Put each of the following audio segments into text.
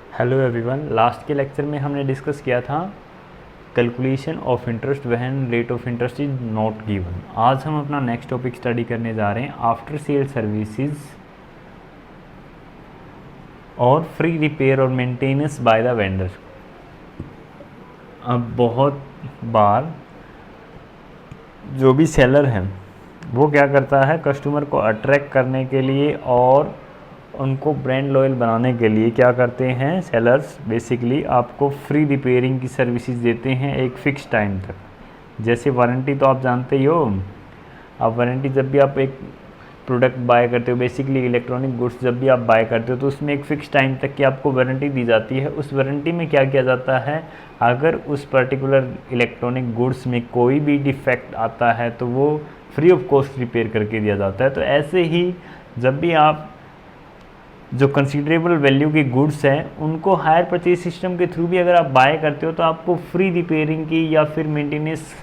Hello everyone, last के lecture में हमने डिस्कस किया था calculation of interest when rate of interest is not given. आज हम अपना नेक्स्ट टॉपिक स्टडी करने जा रहे हैं आफ्टर सेल सर्विसेज और फ्री रिपेयर और मेंटेनेंस बाय द वेंडर। अब बहुत बार जो भी सेलर है वो क्या करता है, कस्टमर को अट्रैक्ट करने के लिए और उनको ब्रांड लॉयल बनाने के लिए क्या करते हैं, सेलर्स बेसिकली आपको फ्री रिपेयरिंग की सर्विसेज देते हैं एक फ़िक्स टाइम तक। जैसे वारंटी तो आप जानते ही हो, आप वारंटी जब भी आप एक प्रोडक्ट बाय करते हो, बेसिकली इलेक्ट्रॉनिक गुड्स जब भी आप बाय करते हो तो उसमें एक फ़िक्स टाइम तक की आपको वारंटी दी जाती है। उस वारंटी में क्या किया जाता है, अगर उस पर्टिकुलर इलेक्ट्रॉनिक गुड्स में कोई भी डिफेक्ट आता है तो वो फ्री ऑफ कॉस्ट रिपेयर करके दिया जाता है। तो ऐसे ही जब भी आप जो कंसीडरेबल वैल्यू के गुड्स हैं उनको हायर परचेज सिस्टम के थ्रू भी अगर आप बाय करते हो तो आपको फ्री रिपेयरिंग की या फिर मेंटेनेंस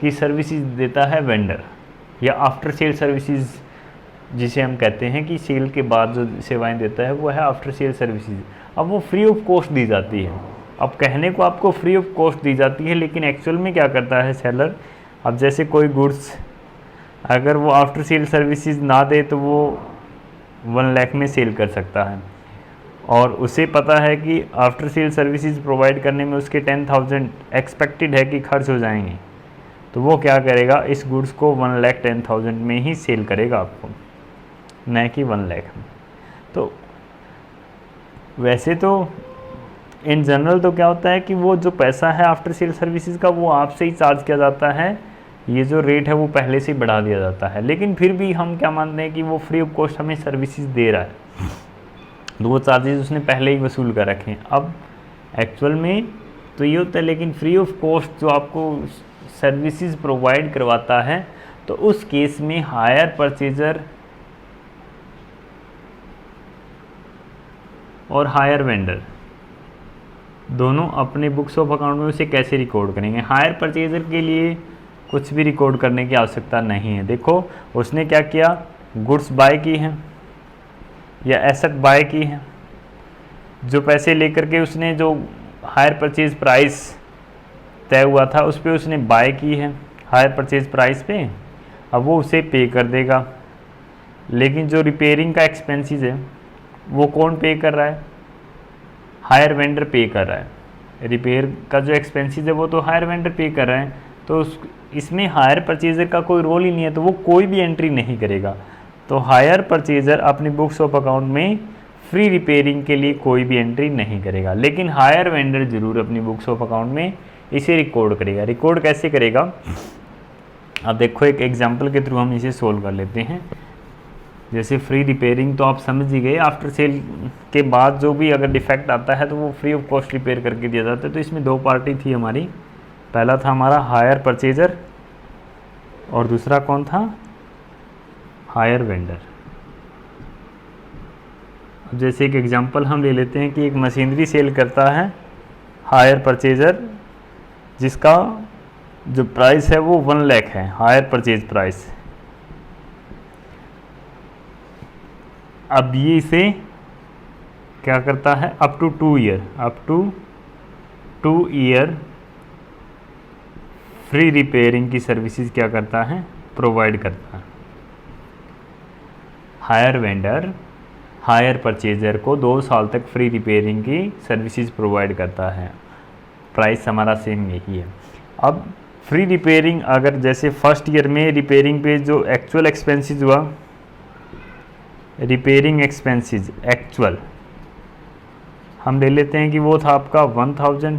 की सर्विसेज देता है वेंडर, या आफ्टर सेल सर्विसेज जिसे हम कहते हैं कि सेल के बाद जो सेवाएं देता है वो है आफ्टर सेल सर्विसेज। अब वो फ्री ऑफ कॉस्ट दी जाती है। अब कहने को आपको फ्री ऑफ कॉस्ट दी जाती है, लेकिन एक्चुअल में क्या करता है सेलर, अब जैसे कोई गुड्स अगर वो आफ्टर सेल सर्विसेज ना दे तो वो 1 लाख में सेल कर सकता है, और उसे पता है कि आफ्टर सेल सर्विसेज प्रोवाइड करने में उसके 10,000 एक्सपेक्टेड है कि खर्च हो जाएंगे, तो वो क्या करेगा, इस गुड्स को 1,10,000 में ही सेल करेगा आपको, न कि 1 लाख में। तो वैसे तो इन जनरल तो क्या होता है कि वो जो पैसा है आफ्टर सेल सर्विसेज का वो आपसे ही चार्ज किया जाता है, ये जो रेट है वो पहले से ही बढ़ा दिया जाता है, लेकिन फिर भी हम क्या मानते हैं कि वो फ्री ऑफ कॉस्ट हमें सर्विसेज दे रहा है, तो वो चार्जेस उसने पहले ही वसूल कर रखे हैं। अब एक्चुअल में तो ये होता है, लेकिन फ्री ऑफ कॉस्ट जो आपको सर्विसेज प्रोवाइड करवाता है तो उस केस में हायर परचेजर और हायर वेंडर दोनों अपने बुक्स ऑफ अकाउंट में उसे कैसे रिकॉर्ड करेंगे। हायर परचेजर के लिए कुछ भी रिकॉर्ड करने की आवश्यकता नहीं है। देखो उसने क्या किया, गुड्स बाय की हैं या एसेट बाय की हैं, जो पैसे लेकर के उसने जो हायर परचेज प्राइस तय हुआ था उस पर उसने बाय की है हायर परचेज प्राइस पे, अब वो उसे पे कर देगा। लेकिन जो रिपेयरिंग का एक्सपेंसेस है वो कौन पे कर रहा है, हायर वेंडर पे कर रहा है। रिपेयर का जो एक्सपेंसेस है वो तो हायर वेंडर पे कर रहा है, तो इसमें हायर परचेजर का कोई रोल ही नहीं है, तो वो कोई भी एंट्री नहीं करेगा। तो हायर परचेजर अपनी बुक्स ऑफ अकाउंट में फ्री रिपेयरिंग के लिए कोई भी एंट्री नहीं करेगा, लेकिन हायर वेंडर जरूर अपनी बुक्स ऑफ अकाउंट में इसे रिकॉर्ड करेगा। रिकॉर्ड कैसे करेगा, अब देखो एक एग्जांपल के थ्रू हम इसे सोल्व कर लेते हैं। जैसे फ्री रिपेयरिंग तो आप समझ ही गए, आफ्टर सेल के बाद जो भी अगर डिफेक्ट आता है तो वो फ्री ऑफ कॉस्ट रिपेयर करके दिया जाता है। तो इसमें 2 पार्टी थी हमारी, पहला था हमारा हायर परचेजर और दूसरा कौन था, हायर वेंडर। अब जैसे एक एग्जांपल हम ले लेते हैं कि एक मशीनरी सेल करता है हायर परचेजर, जिसका जो प्राइस है वो 1 लाख है, हायर परचेज प्राइस। अब ये इसे क्या करता है, up to 2 year free repairing की सर्विसेज क्या करता है, प्रोवाइड करता है। हायर वेंडर हायर परचेजर को 2 साल तक फ्री रिपेयरिंग की सर्विसेज प्रोवाइड करता है। प्राइस हमारा सेम यही है। अब फ्री रिपेयरिंग अगर जैसे फर्स्ट ईयर में रिपेयरिंग पे जो एक्चुअल एक्सपेंसेस हुआ, रिपेयरिंग एक्सपेंसेस एक्चुअल हम ले लेते हैं कि वो था आपका 1,000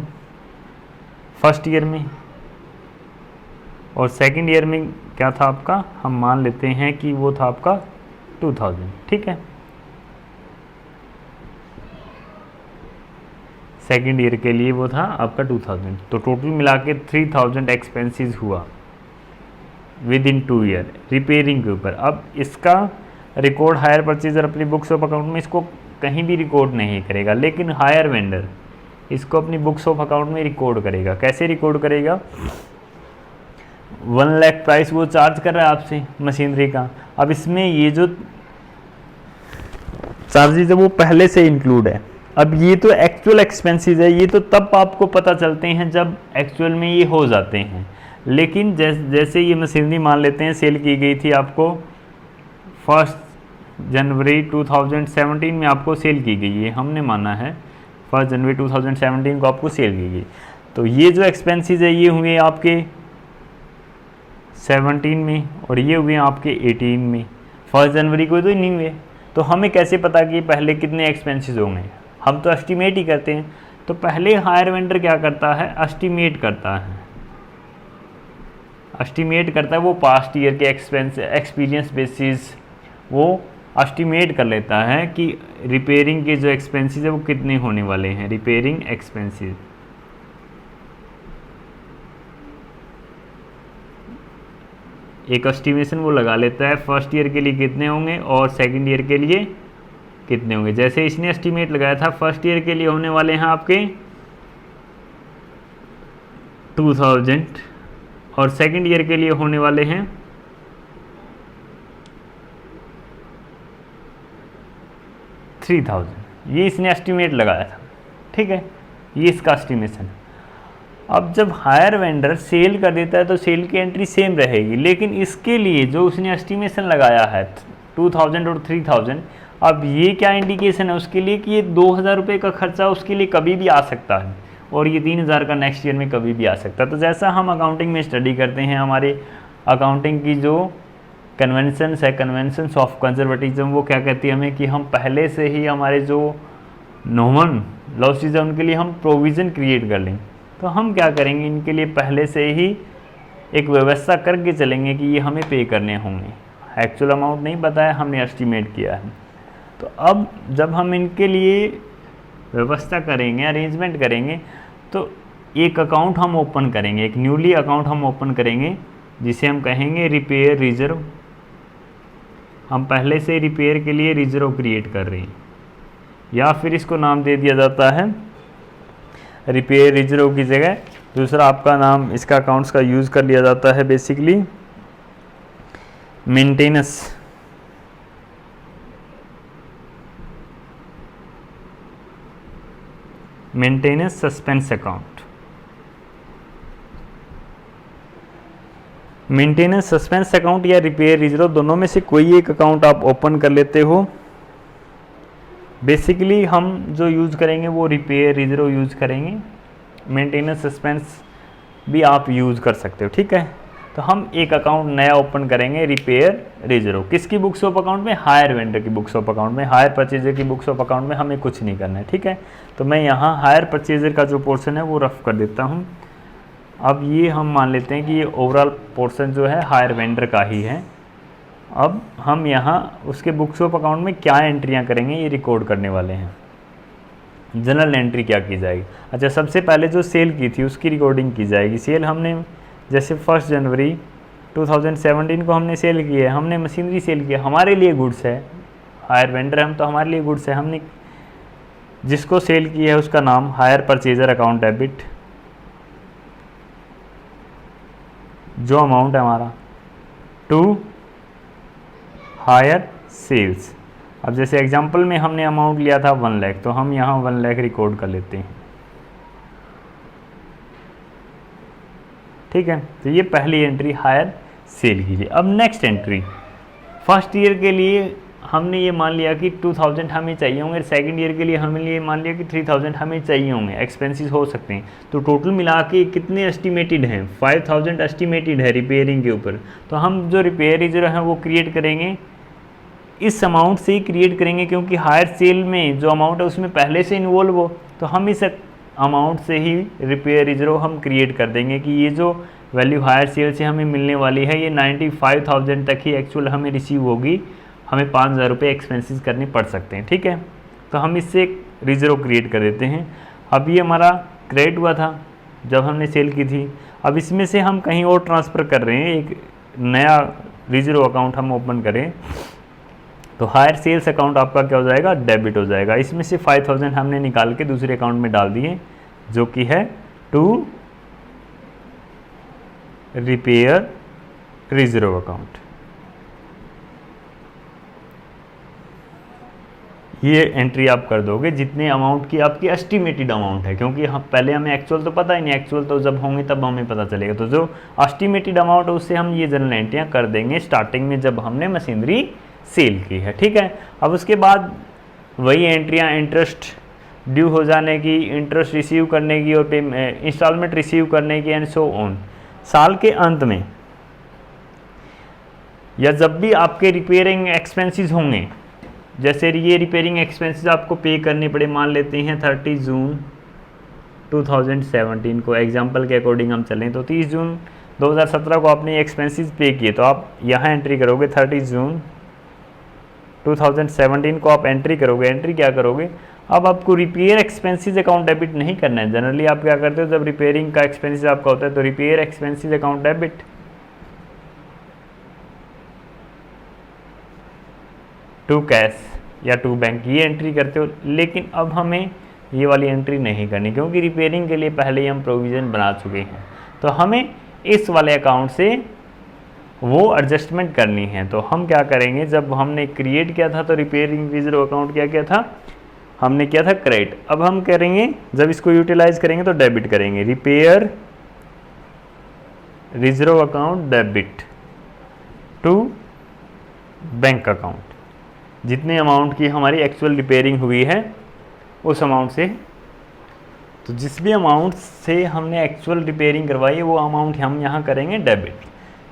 फर्स्ट ईयर में, और सेकंड ईयर में क्या था आपका, हम मान लेते हैं कि वो था आपका 2,000, ठीक है। सेकंड ईयर के लिए वो था आपका 2,000, तो टोटल मिला के 3,000 एक्सपेंसेस हुआ विद इन 2 ईयर रिपेयरिंग के ऊपर। अब इसका रिकॉर्ड हायर परचेजर अपनी बुक्स ऑफ अकाउंट में इसको कहीं भी रिकॉर्ड नहीं करेगा, लेकिन हायर वेंडर इसको अपनी बुक्स ऑफ अकाउंट में रिकॉर्ड करेगा। कैसे रिकॉर्ड करेगा, 1 लाख प्राइस वो चार्ज कर रहा है आपसे मशीनरी का, अब इसमें ये जो चार्जेज है वो पहले से इंक्लूड है, अब ये तो एक्चुअल एक्सपेंसेस है, ये तो तब आपको पता चलते हैं जब एक्चुअल में ये हो जाते हैं। लेकिन जैसे ये मशीनरी मान लेते हैं सेल की गई थी आपको 1 जनवरी 2017 में आपको सेल की गई है, हमने माना है 1 जनवरी 2017 को आपको सेल की गई। तो ये जो एक्सपेंसेस है ये हुए आपके 17 में और ये हुए आपके 18 में, 1 जनवरी को तो नहीं हुए। तो हमें कैसे पता कि पहले कितने एक्सपेंसेस होंगे, हम तो एस्टिमेट ही करते हैं। तो पहले हायर वेंडर क्या करता है, एस्टिमेट करता है। एस्टिमेट करता है वो पास्ट ईयर के एक्सपीरियंस बेसिस वो एस्टिमेट कर लेता है कि रिपेयरिंग के जो एक्सपेंसेस है वो कितने होने वाले हैं, रिपेयरिंग एक्सपेंसेस। एक एस्टिमेशन वो लगा लेता है फर्स्ट ईयर के लिए कितने होंगे और सेकंड ईयर के लिए कितने होंगे। जैसे इसने एस्टिमेट लगाया था फर्स्ट ईयर के लिए होने वाले हैं आपके 2000 और सेकंड ईयर के लिए होने वाले हैं 3000। ये इसने एस्टिमेट लगाया था, ठीक है, ये इसका एस्टिमेशन। अब जब हायर वेंडर सेल कर देता है तो सेल की एंट्री सेम रहेगी, लेकिन इसके लिए जो उसने एस्टिमेशन लगाया है 2000 और 3000, अब ये क्या इंडिकेशन है उसके लिए कि ये 2000 रुपये का खर्चा उसके लिए कभी भी आ सकता है और ये 3000 का नेक्स्ट ईयर में कभी भी आ सकता है। तो जैसा हम अकाउंटिंग में स्टडी करते हैं, हमारे अकाउंटिंग की जो कन्वेंशंस है, कन्वेंशंस ऑफ कंजर्वेटिज्म, वो क्या कहती है हमें कि हम पहले से ही हमारे जो नॉन लॉसेज है उनके लिए हम प्रोविज़न क्रिएट कर लें। तो हम क्या करेंगे, इनके लिए पहले से ही एक व्यवस्था करके चलेंगे कि ये हमें पे करने होंगे। एक्चुअल अमाउंट नहीं पता है, हमने एस्टिमेट किया है। तो अब जब हम इनके लिए व्यवस्था करेंगे, अरेंजमेंट करेंगे, तो एक अकाउंट हम ओपन करेंगे, एक न्यूली अकाउंट हम ओपन करेंगे जिसे हम कहेंगे रिपेयर रिजर्व। हम पहले से रिपेयर के लिए रिजर्व क्रिएट कर रहे हैं, या फिर इसको नाम दे दिया जाता है रिपेयर रिजर्व की जगह दूसरा आपका नाम इसका अकाउंट्स का यूज़ कर लिया जाता है, basically maintenance. Maintenance suspense account. Maintenance suspense account या रिपेयर रिजर्व, दोनों में से कोई एक अकाउंट आप ओपन कर लेते हो। बेसिकली हम जो यूज़ करेंगे वो रिपेयर रिजर्व यूज़ करेंगे, मेंटेनेंस सस्पेंस भी आप यूज़ कर सकते हो, ठीक है। तो हम एक अकाउंट नया ओपन करेंगे रिपेयर रिजर्व। किसकी बुक्स ऑफ अकाउंट में, हायर वेंडर की बुक्स ऑफ अकाउंट में। हायर परचेजर की बुक्स ऑफ अकाउंट में हमें कुछ नहीं करना है, ठीक है। तो मैं यहाँ हायर परचेजर का जो पोर्शन है वो रफ कर देता हूँ। अब ये हम मान लेते हैं कि ये ओवरऑल पोर्शन जो है हायर वेंडर का ही है। अब हम यहाँ उसके बुक्स ऑफ अकाउंट में क्या एंट्रियाँ करेंगे ये रिकॉर्ड करने वाले हैं। जनरल एंट्री क्या की जाएगी, अच्छा सबसे पहले जो सेल की थी उसकी रिकॉर्डिंग की जाएगी। सेल हमने जैसे 1 जनवरी 2017 को हमने सेल की है, हमने मशीनरी सेल किया, हमारे लिए गुड्स है, हायर वेंडर हम तो हमारे लिए गुड्स है। हमने जिसको सेल की है उसका नाम हायर परचेजर अकाउंट डेबिट, जो अमाउंट है हमारा टू हायर सेल्स। अब जैसे एग्जांपल में हमने अमाउंट लिया था 1 लाख, तो हम यहाँ 1 लाख रिकॉर्ड कर लेते हैं, ठीक है। तो ये पहली एंट्री हायर सेल की थी। अब नेक्स्ट एंट्री फर्स्ट ईयर के लिए हमने ये मान लिया कि 2000 हमें चाहिए होंगे, सेकंड ईयर के लिए हमने ये मान लिया कि 3000 हमें चाहिए होंगे, एक्सपेंसेस हो सकते हैं। तो टोटल मिला के कितने एस्टिमेटेड हैं, 5000 एस्टिमेटेड है रिपेयरिंग के ऊपर। तो हम जो रिपेयर रिजर्व है वो क्रिएट करेंगे, इस अमाउंट से ही क्रिएट करेंगे, क्योंकि हायर सेल में जो अमाउंट है उसमें पहले से इन्वॉल्व हो, तो हम इस अमाउंट से ही रिपेयर रिजर्व हम क्रिएट कर देंगे कि ये जो वैल्यू हायर सेल से हमें मिलने वाली है ये 95,000 तक ही एक्चुअल हमें रिसीव होगी, हमें 5,000 रुपये एक्सपेंसेस करने पड़ सकते हैं, ठीक है। तो हम इससे एक रिजर्व क्रिएट कर देते हैं। अब ये हमारा क्रेडिट हुआ था जब हमने सेल की थी, अब इसमें से हम कहीं और ट्रांसफ़र कर रहे हैं, एक नया रिजर्व अकाउंट हम ओपन करें, तो हायर सेल्स अकाउंट आपका क्या हो जाएगा, डेबिट हो जाएगा। इसमें से 5000 हमने निकाल के दूसरे अकाउंट में डाल दिए, जो कि है टू रिपेयर रिजर्व अकाउंट। ये एंट्री आप कर दोगे जितने अमाउंट की आपकी एस्टिमेटेड अमाउंट है, क्योंकि हम पहले हमें एक्चुअल तो पता ही नहीं, एक्चुअल तो जब होंगे तब हमें पता चलेगा। तो जो एस्टिमेटेड अमाउंट है उससे हम ये जनरल एंट्रियाँ कर देंगे स्टार्टिंग में जब हमने मशीनरी सेल की है, ठीक है। अब उसके बाद वही एंट्रियाँ इंटरेस्ट ड्यू हो जाने की, इंटरेस्ट रिसीव करने की और इंस्टॉलमेंट रिसीव करने की एंड सो ऑन। साल के अंत में या जब भी आपके रिपेयरिंग एक्सपेंसेस होंगे, जैसे ये रिपेयरिंग एक्सपेंसेस आपको पे करने पड़े, मान लेते हैं 30 जून 2017 को एग्जांपल के अकॉर्डिंग हम चलें, तो 30 जून 2017 को आपने एक्सपेंसेस पे किए, तो आप यहाँ एंट्री करोगे 30 जून 2017 को आप एंट्री करोगे। एंट्री क्या करोगे, अब आपको रिपेयर एक्सपेंसेस अकाउंट डेबिट नहीं करना है। जनरली आप क्या करते हो, जब रिपेयरिंग का एक्सपेंसेस आपका होता है तो repair expenses account debit to cash या टू बैंक, ये एंट्री करते हो। लेकिन अब हमें ये वाली एंट्री नहीं करनी, क्योंकि रिपेयरिंग के लिए पहले ही हम प्रोविज़न बना चुके हैं, तो हमें इस वाले अकाउंट से वो एडजस्टमेंट करनी है। तो हम क्या करेंगे, जब हमने क्रिएट किया था तो रिपेयरिंग रिजर्व अकाउंट क्या किया था, हमने किया था क्रेडिट। अब हम करेंगे जब इसको यूटिलाइज करेंगे तो डेबिट करेंगे, repair reserve account debit to bank account. जितने अमाउंट की हमारी एक्चुअल रिपेयरिंग हुई है उस अमाउंट से, तो जिस भी अमाउंट से हमने एक्चुअल रिपेयरिंग करवाई है वो अमाउंट हम यहाँ करेंगे डेबिट।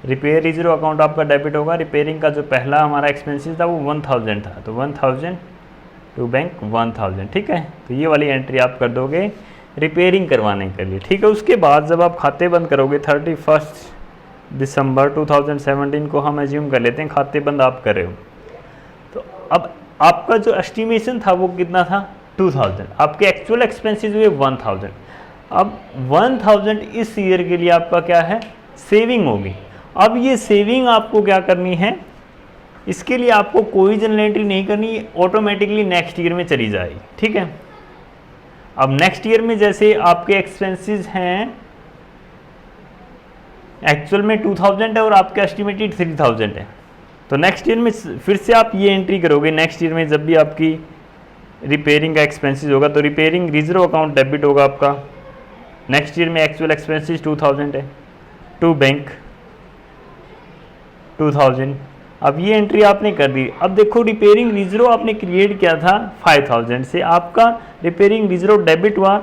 रिपेयर रिजर्व अकाउंट आपका डेबिट होगा। रिपेयरिंग का जो पहला हमारा एक्सपेंसेस था वो 1000 था, तो 1000 टू बैंक 1000, ठीक है। तो ये वाली एंट्री आप कर दोगे रिपेयरिंग करवाने के लिए, ठीक है। उसके बाद जब आप खाते बंद करोगे 31 दिसंबर 2017 को हम एज्यूम कर लेते हैं खाते बंद आप कर रहे हो, तो अब आपका जो एस्टिमेशन था वो कितना था 2000, आपके एक्चुअल एक्सपेंसेस हुए 1000। अब 1000 इस ईयर के लिए आपका क्या है, सेविंग होगी। अब ये सेविंग आपको क्या करनी है, इसके लिए आपको कोई जनरल एंट्री नहीं करनी, ऑटोमेटिकली नेक्स्ट ईयर में चली जाएगी, ठीक है। अब नेक्स्ट ईयर में जैसे आपके एक्सपेंसेस हैं एक्चुअल में 2000 है और आपका एस्टिमेटेड 3000 है, तो नेक्स्ट ईयर में फिर से आप ये एंट्री करोगे। नेक्स्ट ईयर में जब भी आपकी रिपेयरिंग का एक्सपेंसेस होगा तो रिपेयरिंग रिजर्व अकाउंट डेबिट होगा आपका। नेक्स्ट ईयर में एक्चुअल एक्सपेंसेस 2000 है, टू बैंक 2000। अब ये एंट्री आपने कर दी। अब देखो रिपेयरिंग रिजर्व आपने क्रिएट किया था 5000 से, आपका रिपेयरिंग रिजर्व डेबिट हुआ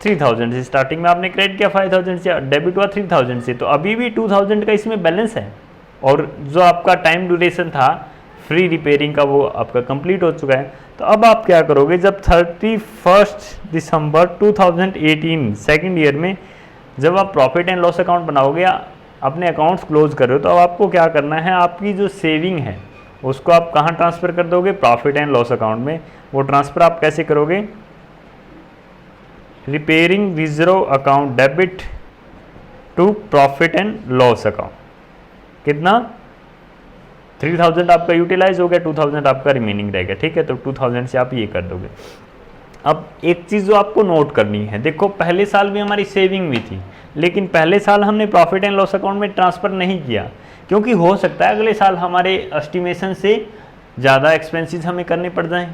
3000 से। स्टार्टिंग में आपने क्रेडिट किया 5000 से, डेबिट हुआ 3000 से, तो अभी भी 2000 का इसमें बैलेंस है। और जो आपका टाइम ड्यूरेशन था फ्री रिपेयरिंग का वो आपका कंप्लीट हो चुका है। तो अब आप क्या करोगे, जब 31 दिसंबर 2018 सेकेंड ईयर में जब आप प्रॉफिट एंड लॉस अकाउंट बनाओगे, अपने अकाउंट्स क्लोज कर रहे हो, तो अब आपको क्या करना है, आपकी जो सेविंग है उसको आप कहाँ ट्रांसफ़र कर दोगे, प्रॉफिट एंड लॉस अकाउंट में। वो ट्रांसफ़र आप कैसे करोगे, repairing reserve account debit to profit and loss account. कितना 3000 आपका यूटिलाइज हो गया, 2000 आपका रिमेनिंग रहेगा, ठीक है। तो 2000 से आप ये कर दोगे। अब एक चीज़ जो आपको नोट करनी है, देखो पहले साल भी हमारी सेविंग भी थी, लेकिन पहले साल हमने प्रॉफिट एंड लॉस अकाउंट में ट्रांसफ़र नहीं किया, क्योंकि हो सकता है अगले साल हमारे एस्टिमेशन से ज़्यादा एक्सपेंसेस हमें करने पड़ जाएं,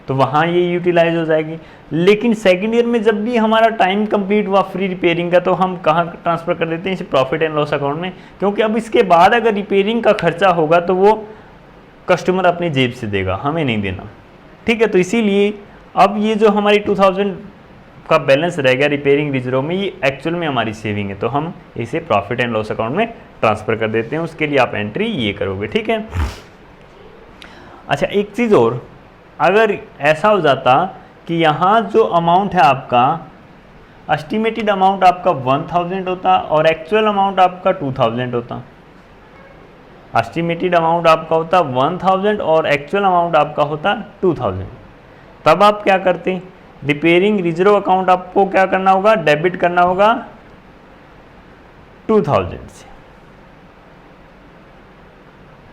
तो वहाँ ये यूटिलाइज हो जाएगी। लेकिन सेकेंड ईयर में जब भी हमारा टाइम कंप्लीट हुआ फ्री रिपेयरिंग का, तो हम कहाँ ट्रांसफ़र कर देते हैं, इसे प्रॉफिट एंड लॉस अकाउंट में, क्योंकि अब इसके बाद अगर रिपेयरिंग का खर्चा होगा तो वो कस्टमर अपनी जेब से देगा, हमें नहीं देना, ठीक है। तो इसीलिए अब ये जो हमारी 2000 का बैलेंस रहेगा रिपेयरिंग रिजर्व में, ये एक्चुअल में हमारी सेविंग है, तो हम इसे प्रॉफिट एंड लॉस अकाउंट में ट्रांसफ़र कर देते हैं। उसके लिए आप एंट्री ये करोगे, ठीक है। अच्छा एक चीज़ और, अगर ऐसा हो जाता कि यहाँ जो अमाउंट है आपका एस्टिमेटेड अमाउंट आपका 1000 होता और एक्चुअल अमाउंट आपका 2000 होता, एस्टिमेटेड अमाउंट आपका होता 1000 और एक्चुअल अमाउंट आपका होता 2000, तब आप क्या करते, रिपेयरिंग रिजर्व अकाउंट आपको क्या करना होगा, डेबिट करना होगा 2000 से,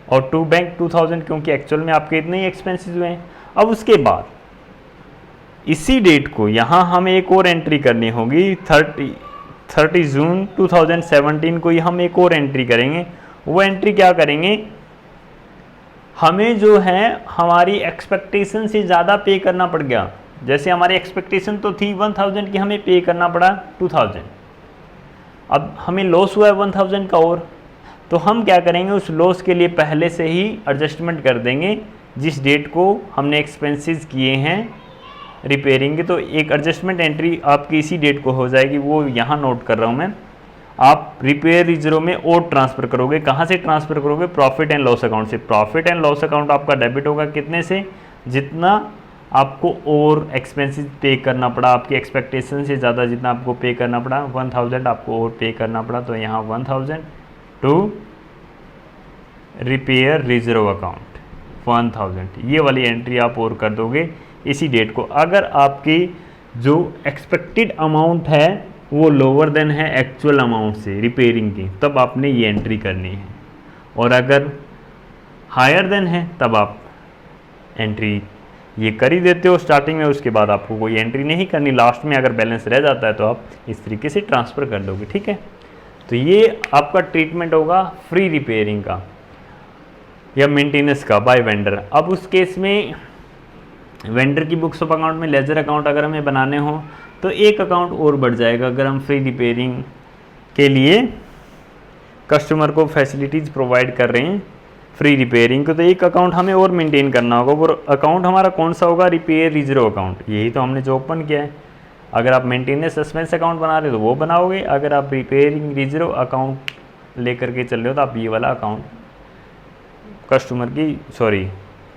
और टू बैंक 2000, क्योंकि एक्चुअल में आपके इतने ही एक्सपेंसेस हुए हैं। अब उसके बाद इसी डेट को यहाँ हमें एक और एंट्री करनी होगी, 30 जून 2017 को ही हम एक और एंट्री करेंगे। वो एंट्री क्या करेंगे, हमें जो है हमारी एक्सपेक्टेशन से ज़्यादा पे करना पड़ गया। जैसे हमारी एक्सपेक्टेशन तो थी 1000 की, हमें पे करना पड़ा 2000। अब हमें लॉस हुआ है 1000 का और, तो हम क्या करेंगे, उस लॉस के लिए पहले से ही एडजस्टमेंट कर देंगे जिस डेट को हमने एक्सपेंसेस किए हैं रिपेयरिंग के। तो एक एडजस्टमेंट एंट्री आपकी इसी डेट को हो जाएगी, वो यहाँ नोट कर रहा हूँ मैं। आप रिपेयर रिजर्व में और ट्रांसफ़र करोगे, कहाँ से ट्रांसफ़र करोगे, प्रॉफिट एंड लॉस अकाउंट से। प्रॉफिट एंड लॉस अकाउंट आपका डेबिट होगा कितने से, जितना आपको और एक्सपेंसेस पे करना पड़ा, आपकी एक्सपेक्टेशन से ज़्यादा जितना आपको पे करना पड़ा, 1000 आपको और पे करना पड़ा, तो यहाँ 1000 टू रिपेयर रिजर्व अकाउंट 1000, ये वाली एंट्री आप और कर दोगे इसी डेट को। अगर आपकी जो एक्सपेक्टेड अमाउंट है वो लोअर देन है एक्चुअल अमाउंट से रिपेयरिंग की, तब आपने ये एंट्री करनी है। और अगर हायर देन है तब आप एंट्री ये कर ही देते हो स्टार्टिंग में, उसके बाद आपको कोई एंट्री नहीं करनी। लास्ट में अगर बैलेंस रह जाता है तो आप इस तरीके से ट्रांसफ़र कर दोगे, ठीक है। तो ये आपका ट्रीटमेंट होगा फ्री रिपेयरिंग का या मेंटेनेंस का बाय वेंडर। अब उस केस में वेंडर की बुक्स ऑफ अकाउंट में लेजर अकाउंट अगर हमें बनाने हो तो एक अकाउंट और बढ़ जाएगा। अगर हम फ्री रिपेयरिंग के लिए कस्टमर को फैसिलिटीज़ प्रोवाइड कर रहे हैं फ्री रिपेयरिंग को, तो एक अकाउंट हमें और मेंटेन करना होगा। वो अकाउंट हमारा कौन सा होगा, रिपेयर रिजर्व अकाउंट। यही तो हमने जो ओपन किया है। अगर आप मेंटेनेंस सस्पेंस अकाउंट बना रहे हो तो वो बनाओगे, अगर आप रिपेयरिंग रिजर्व अकाउंट लेकर के चल रहे हो तो आप ये वाला अकाउंट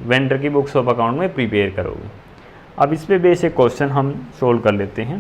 वेंडर की बुक्स ऑफ अकाउंट में प्रिपेयर करोगे। अब इस पे बेसिक क्वेश्चन हम सोल्व कर लेते हैं।